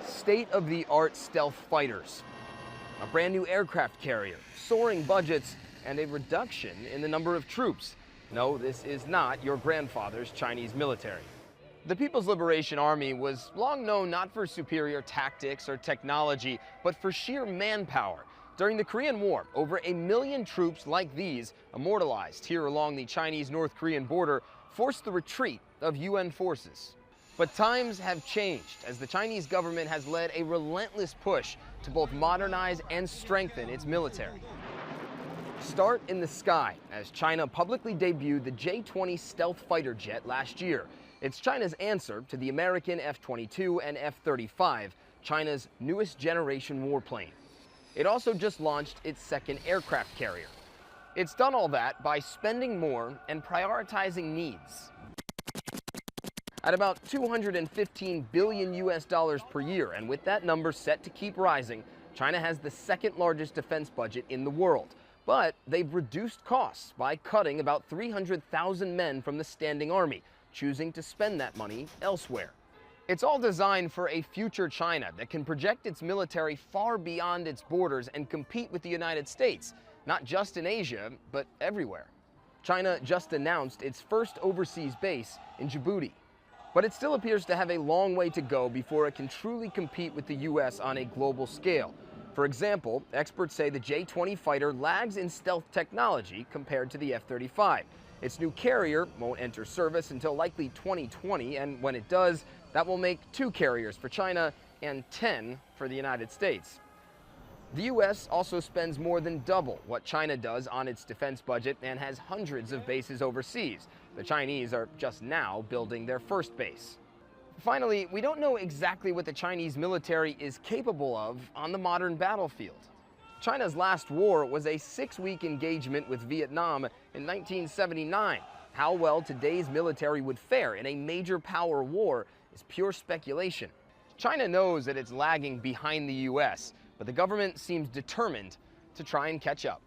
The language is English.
State-of-the-art stealth fighters, a brand new aircraft carrier, soaring budgets, and a reduction in the number of troops. No, this is not your grandfather's Chinese military. The People's Liberation Army was long known not for superior tactics or technology, but for sheer manpower. During the Korean War, over 1 million troops like these, immortalized here along the Chinese-North Korean border, forced the retreat of UN forces. But times have changed as the Chinese government has led a relentless push to both modernize and strengthen its military. Start in the sky, as China publicly debuted the J-20 stealth fighter jet last year. It's China's answer to the American F-22 and F-35, China's newest generation warplane. It also just launched its second aircraft carrier. It's done all that by spending more and prioritizing needs. At about $215 billion per year, and with that number set to keep rising, China has the second largest defense budget in the world. But they've reduced costs by cutting about 300,000 men from the standing army, choosing to spend that money elsewhere. It's all designed for a future China that can project its military far beyond its borders and compete with the United States, not just in Asia, but everywhere. China just announced its first overseas base in Djibouti. But it still appears to have a long way to go before it can truly compete with the US on a global scale. For example, experts say the J-20 fighter lags in stealth technology compared to the F-35. Its new carrier won't enter service until likely 2020, and when it does, that will make 2 carriers for China and 10 for the United States. The US also spends more than double what China does on its defense budget and has hundreds of bases overseas. The Chinese are just now building their first base. Finally, we don't know exactly what the Chinese military is capable of on the modern battlefield. China's last war was a 6-week engagement with Vietnam in 1979. How well today's military would fare in a major power war is pure speculation. China knows that it's lagging behind the US, but the government seems determined to try and catch up.